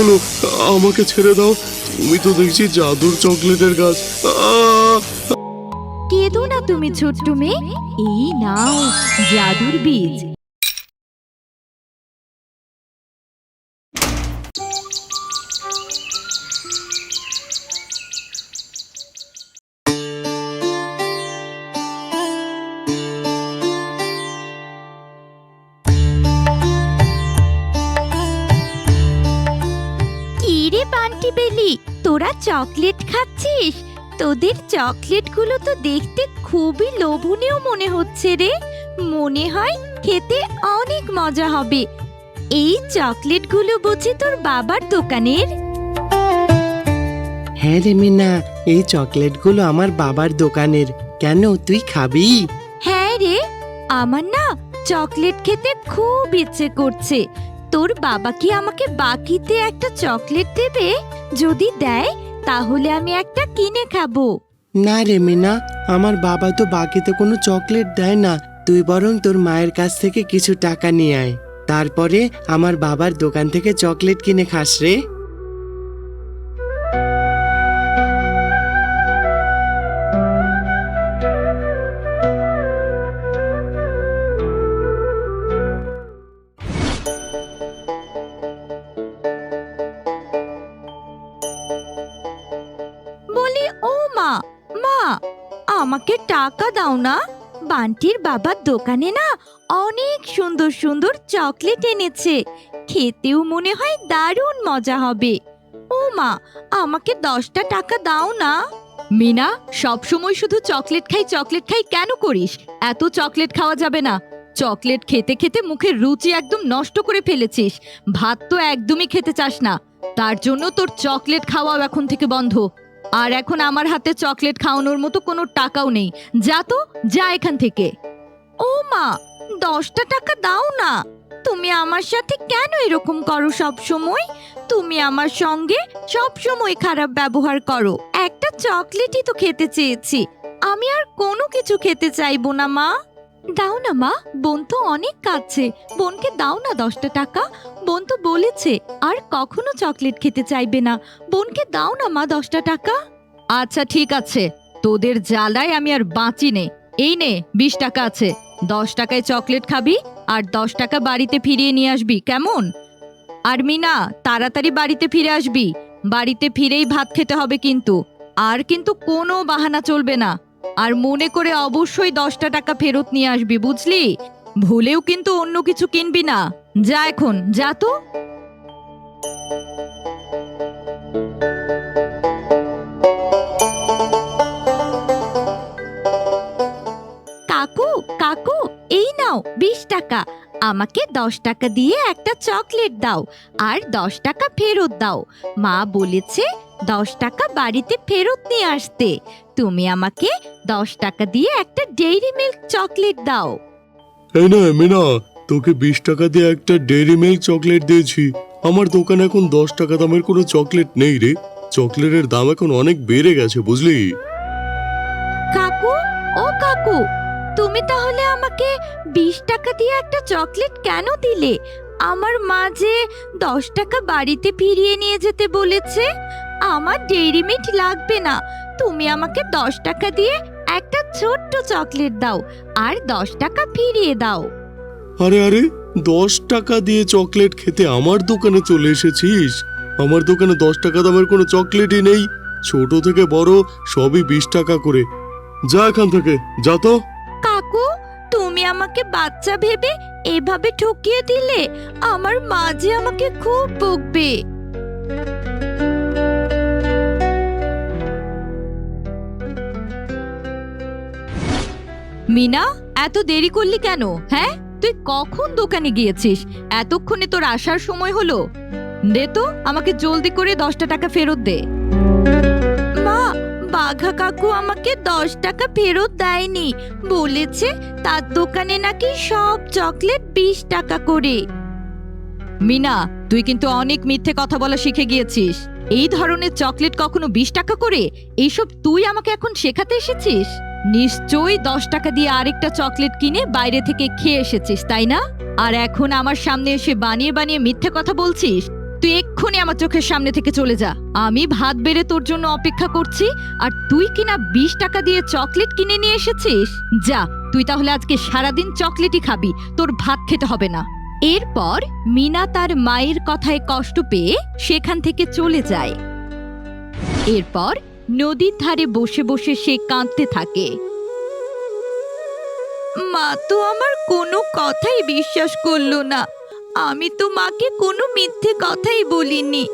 হলো? আমাকে ছেড়ে দাও, তুমি তো দেখছি জাদুর চকলেটের গাছ। কেঁদো না তুমি ছোট্ট মেয়ে, এই নাও জাদুর বীজ। কি রে বান্টি বেলি, তোরা চকলেট খাচ্ছিস? তোদের চকলেটগুলো তো দেখতে খুবই লোভনীয় মনে হচ্ছে রে। মনে হয় খেতে অনেক মজা হবে। এই চকলেটগুলো বুঝি তোর বাবার দোকানের? হ্যাঁ রে মিনা, এই চকলেটগুলো আমার বাবার দোকানের। কেন, তুই খাবি? হ্যাঁ রে, আমার না চকলেট খেতে খুব ইচ্ছে করছে। তোর বাবা কি আমাকে বাকিতে একটা চকলেট দেবে? যদি দেয় তাহলে আমি একটা কিনে খাবো। না রে মিনা, আমার বাবা তো বাকিতে কোনো চকলেট দেয় না। তুই বরং তোর মায়ের কাছ থেকে কিছু টাকা নিয়ে আয়, তারপরে আমার বাবার দোকান থেকে চকলেট কিনে খাস রে। বলি, ও মা, মা আমাকে টাকা দাও না। বান্টির বাবার দোকানে না অনেক সুন্দর সুন্দর চকলেট এনেছে, খেতেও মনে হয় দারুণ মজা হবে। ও মা, আমাকে 10টা টাকা দাও না। মিনা, সব সময় শুধু চকলেট খাই কেন করিস? এত চকলেট খাওয়া যাবে না। চকলেট খেতে খেতে মুখের রুচি একদম নষ্ট করে ফেলেছিস। ভাত তো একদমই খেতে চাস না, তার জন্য তোর চকলেট খাওয়াও এখন থেকে বন্ধ। আর এখন আমার হাতে চকলেট খাওয়ানোর মতো কোনো টাকাও নেই। যা তো, যা এখান থেকে। ও মা, 10টা টাকা দাও না। তুমি আমার সাথে কেন এরকম করো সব সময়? তুমি আমার সঙ্গে সব সময় খারাপ ব্যবহার করো। একটা চকলেটই তো খেতে চেয়েছি, আমি আর কোনো কিছু খেতে চাইবো না মা। দাও না মা, বোন তো অনেক কাঁদছে। বোনকে দাও না 10টা টাকা। বোন তো বলেছে আর কখনো চকলেট খেতে চাইবে না। বোনকে দাও না মা 10টা টাকা। আচ্ছা ঠিক আছে, তোদের জ্বালায় আমি আর বাঁচি নে। এই নে 20 টাকা আছে, 10 টাকায় চকলেট খাবি আর 10 টাকা বাড়িতে ফিরিয়ে নিয়ে আসবি, কেমন? আর মিনা, তাড়াতাড়ি বাড়িতে ফিরে আসবি। বাড়িতে ফিরেই ভাত খেতে হবে কিন্তু। আর কিন্তু কোনো বাহানা চলবে না। আর মনে করে অবশ্যই 10টা টাকা ফেরত নিয়ে আসবি, বুঝলি? ভুলেও কিন্তু অন্য কিছু কিনবি না। যা এখন, যা তো। কাকু, কাকু, এই নাও 20 টাকা। আমাকে 10 টাকা দিয়ে একটা চকলেট দাও আর 10 টাকা ফেরত দাও। মা বলেছে 10 টাকা বাড়িতে ফেরত নিয়ে আসতে। তুমি আমাকে 10 টাকা দিয়ে একটা ডেইরি মিল্ক চকলেট দাও। এই না মিনা, তোকে 20 টাকা দিয়ে একটা ডেইরি মিল্ক চকলেট দিয়েছি। আমার দোকানে এখন 10 টাকা দামের কোনো চকলেট নেই রে। চকলেটের দাম এখন অনেক বেড়ে গেছে, বুঝলি? কাকু, ও কাকু, তুমি তাহলে আমাকে 20 টাকা দিয়ে একটা চকলেট কেন দিলে? আমার মা যে 10 টাকা বাড়িতে ফিরিয়ে নিয়ে যেতে বলেছে। আমার ডেইরি মিল্ক লাগবে না। তুমি আমাকে 10 টাকা দিয়ে একটা ছোট্ট চকলেট দাও আর 10 টাকা ফিরিয়ে দাও। আরে আরে, 10 টাকা দিয়ে চকলেট খেতে আমার দোকানে চলে এসেছিস? আমার দোকানে 10 টাকা দামের কোনো চকলেটই নেই। ছোট থেকে বড় সবই 20 টাকা করে। যা এখান থেকে, যা তো। কাকু, তুমি আমাকে বাচ্চা ভেবে এভাবে ঠকিয়ে দিলে। আমার মা যে আমাকে খুব বকবে। মিনা, এত দেরি করলি কেন? হ্যাঁ, তুই কখন দোকানে গিয়েছিস? এতক্ষণে তোর আসার সময় হলো। দে তো, আমাকে জলদি করে 10টা টাকা ফেরত দে। মা, বাঘা কাকু আমাকে 10 টাকা ফেরত দেয়নি। বলেছে তার দোকানে নাকি সব চকলেট 20 টাকা করে। মিনা, তুই কিন্তু অনেক মিথ্যে কথা বলা শিখে গিয়েছিস। এই ধরনের চকলেট কখনো 20 টাকা করে? এইসব তুই আমাকে এখন শেখাতে এসেছিস? নিশ্চয়ই 10 টাকা দিয়ে আরেকটা চকলেট কিনে বাইরে থেকে খেয়ে এসেছিস, তাই না? আর এখন আমার সামনে এসে বানিয়ে বানিয়ে মিথ্যে কথা বলছিস। তুই এক্ষুনি আমার চোখের সামনে থেকে চলে যা। আমি ভাত বেড়ে তোর জন্য অপেক্ষা করছি, আর তুই কিনা 20 টাকা দিয়ে চকলেট কিনে নিয়ে এসেছিস। যা, তুই তাহলে আজকে সারাদিন চকলেটই খাবি, তোর ভাত খেতে হবে না। এরপর মিনা তার মায়ের কথায় কষ্ট পেয়ে সেখান থেকে চলে যায়। এরপর নদীর ধারে বসে বসে সে কাঁদতে থাকে। মা তো আমার কোনো কথাই বিশ্বাস করলো না। আমি তো মাকে কোনো মিথ্যে কথাই বলিনি,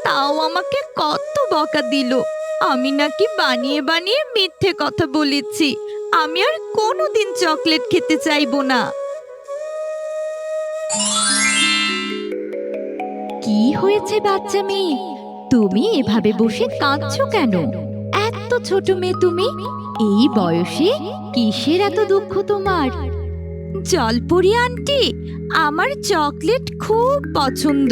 তাও আমাকে কত বকা দিল। আমি নাকি বানিয়ে বানিয়ে মিথ্যে কথা বলেছি। আমি আর কোনোদিন চকলেট খেতে চাইবো না। কি হয়েছে বাচ্চা মেয়ে, তুমি এভাবে বসে কাঁদছো কেন? এত ছোট মেয়ে তুমি, এই বয়সে কিসের এত দুঃখ তোমার? জলপরি আন্টি, আমার চকলেট খুব পছন্দ।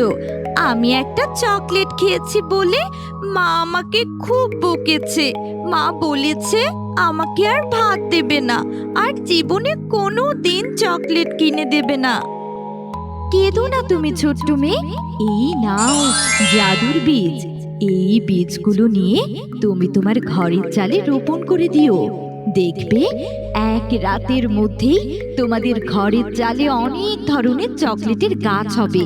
আমি একটা চকলেট খেয়েছি বলে মা আমাকে খুব বকেছে। মা বলেছে আমাকে আর ভাত দেবে না, আর জীবনে কোনো দিন চকলেট কিনে দেবে না। কেঁদো না তুমি ছোট্ট মেয়ে, এই নাও জাদুর বীজ। এই বীজগুলো নিয়ে তুমি তোমার ঘরের চালে রোপণ করে দিও। দেখবে এক রাতের মধ্যেই তোমাদের ঘরের চালে অনেক ধরনের চকলেটের গাছ হবে,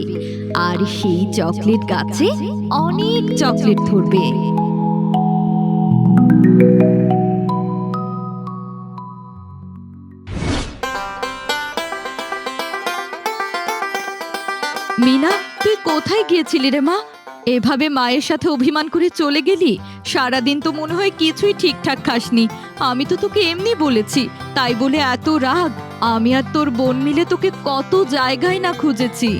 আর সেই চকলেট গাছে অনেক চকলেট ধরবে। মিনা, তুই কোথায় গিয়েছিলি রে মা? এভাবে মায়ের সাথে অভিমান করে চলে গেলি? সারাদিন তো মনে হয় কিছুই ঠিকঠাক খাসনি। আমি তো তোকে এমনি বলেছি, তাই বলে এত রাগ? আমি আর তোর বোন মিলে তোকে কত জায়গায় না খুঁজেছি।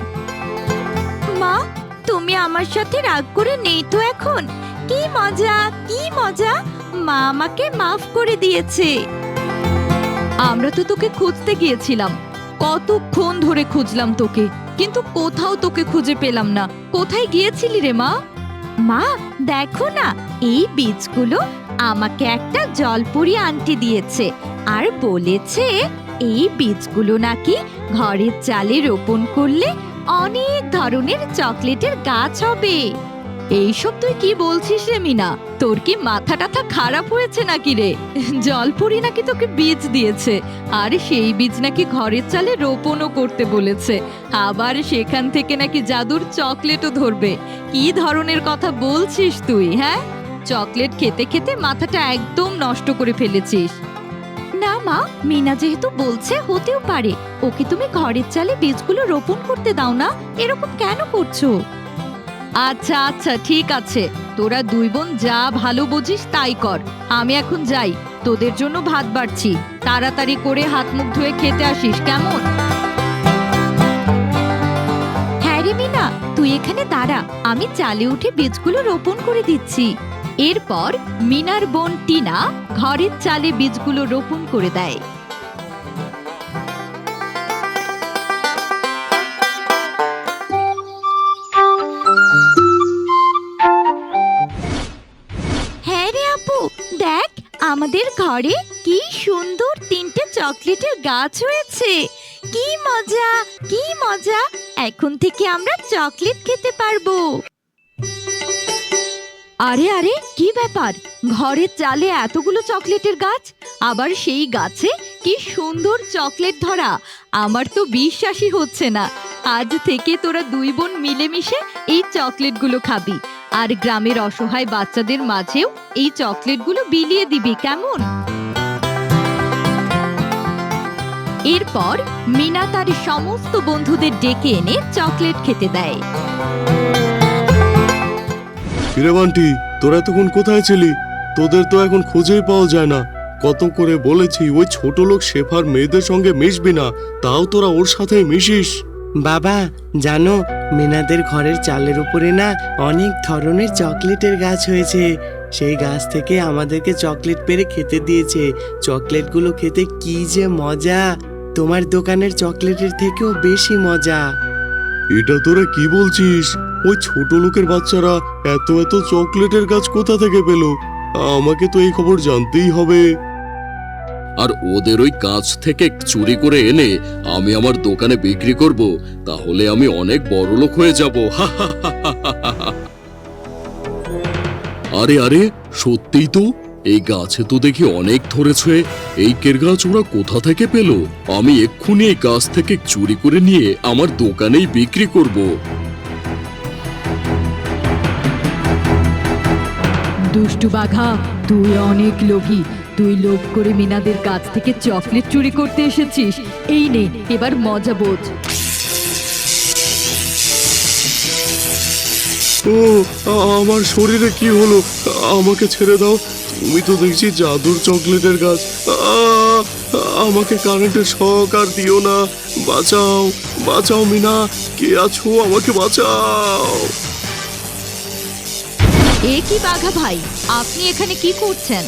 মা, তুমি আমার সাথে রাগ করে নেই তো এখন? কি মজা, কি মজা! মা আমাকে মাফ করে দিয়েছে। আমরা তো তোকে খুঁজতে গিয়েছিলাম, কতক্ষণ ধরে খুঁজলাম তোকে, কিন্তু কোথাও তোকে খুঁজে পেলাম না। কোথায় গিয়েছিলি রে মা? মা দেখো না, এই বীজগুলো আমাকে একটা জলপরি আন্টি দিয়েছে, আর বলেছে এই বীজগুলো নাকি ঘরের চালে রোপণ করলে অনেক ধরনের চকলেটের গাছ হবে। এইসব তুই কি বলছিস রে মিনা? তোর কি মাথা টাথা খারাপ হয়েছে নাকি রে? জলপরি নাকি তোকে বীজ দিয়েছে, আর সেই বীজ নাকি ঘরের চালে রোপণও করতে বলেছে, আবার সেখান থেকে নাকি জাদুর চকলেটও ধরবে। কি ধরনের কথা বলছিস তুই? হ্যাঁ, চকলেট খেতে খেতে মাথাটা একদম নষ্ট করে ফেলেছিস। না মা, মিনা যেহেতু বলছে হতেও পারে। ওকে তুমি ঘরের চালে বীজগুলো রোপণ করতে দাও না, এরকম কেন করছো? আচ্ছা আচ্ছা, ঠিক আছে, তোরা দুই বোন যা ভালো বুঝিস তাই কর। আমি এখন যাই, তোদের জন্য ভাত বাড়ছি। তাড়াতাড়ি করে হাত মুখ ধুয়ে খেতে আসিস, কেমন? হ্যাঁ রে মিনা, তুই এখানে দাঁড়া, আমি চালে উঠে বীজগুলো রোপণ করে দিচ্ছি। এরপর মিনার বোন টিনা ঘরের চালে বীজগুলো রোপণ করে দেয়। হ্যাঁ রে আপু, দেখ আমাদের ঘরে কি সুন্দর 3টে চকলেটের গাছ হয়েছে। কি মজা, কি মজা! এখন থেকে আমরা চকলেট খেতে পারবো। আরে আরে, কি ব্যাপার? ঘরের চালে এতগুলো চকলেটের গাছ, আবার সেই গাছে কি সুন্দর চকলেট ধরা! আমার তো বিশ্বাসই হচ্ছে না। আজ থেকে তোরা দুই বোন মিলেমিশে এই চকলেটগুলো খাবি, আর গ্রামের অসহায় বাচ্চাদের মাঝেও এই চকলেটগুলো বিলিয়ে দিবি, কেমন? এরপর মিনা তার সমস্ত বন্ধুদের ডেকে এনে চকলেট খেতে দেয়। কিরে বান্টি, তোরা এতক্ষণ কোথায় ছিলি? তোদের তো এখন খুঁজেই পাওয়া যায় না। কত করে বলেছি ওই ছোট লোক শেফার মেয়েদের সঙ্গে মিশবি না, তাও তোরা ওর সাথে মিশিস। বাবা জানো, মিনাদের ঘরের চালের উপরে না অনেক ধরনের চকলেটের গাছ হয়েছে। সেই গাছ থেকে আমাদেরকে চকলেট পেড়ে খেতে দিয়েছে। চকলেটগুলো খেতে কি যে মজা! তোমার দোকানের চকলেটের থেকেও বেশি মজা। এটা তোরা কি বলছিস? ওই ছোট লোকের বাচ্চারা এত এত চকলেটের গাছ কোথা থেকে পেল? আমাকে তো এই খবর জানতেই হবে। আর ওদের ওই গাছ থেকে চুরি করে এনে আমি আমার দোকানে বিক্রি করব, তাহলে আমি অনেক বড়লোক হয়ে যাব। আরে আরে, সত্যিই তো, এই গাছে তো দেখি অনেক ধরেছে। এই কের গাছ ওরা কোথা থেকে পেল? আমি এক্ষুনি এই গাছ থেকে চুরি করে নিয়ে আমার দোকানেই বিক্রি করব। দুষ্টু বাঘা, তুই অনেক লোভী। তুই লোভ করে মিনাদের কাছ থেকে চকলেট চুরি করতে এসেছিস। এই নে, এবার মজা বোঝ। ও, আমার শরীরে কি হলো? আমাকে ছেড়ে দাও। তুমি তো দেখছি জাদুর চকলেটের গাছ। আমাকে কারেন্টের শক আর দিও না। বাঁচাও, বাঁচাও মিনা, কে আছো? আমাকে বাঁচাও। এ কি বাঘা ভাই, আপনি এখানে কি করছেন?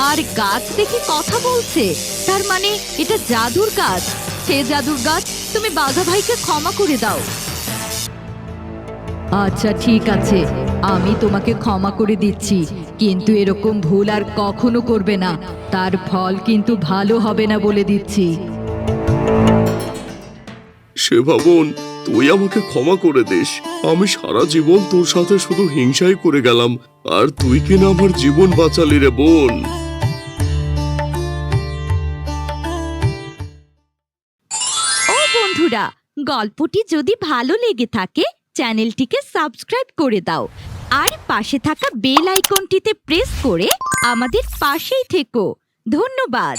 আর গাছ দেখে কথা বলছে, তার মানে এটা জাদুর গাছ। হে জাদুর গাছ, তুমি বাঘা ভাইকে ক্ষমা করে দাও। আচ্ছা ঠিক আছে, আমি তোমাকে ক্ষমা করে দিচ্ছি, কিন্তু এরকম ভুল আর কখনো করবে না। তার ফল কিন্তু ভালো হবে না বলে দিচ্ছি। সেবা বোন, তুই আমাকে ক্ষমা করে দিস। আমি সারা জীবন তোর সাথে শুধু হিংসাই করে গেলাম, আর তুই কিনা আমার জীবন বাঁচালি রে বোন। ও বন্ধুরা, গল্পটি যদি ভালো লেগে থাকে চ্যানেলটিকে সাবস্ক্রাইব করে দাও আর পাশে থাকা বেল আইকনটিতে প্রেস করে আমাদের পাশেই থেকো। ধন্যবাদ।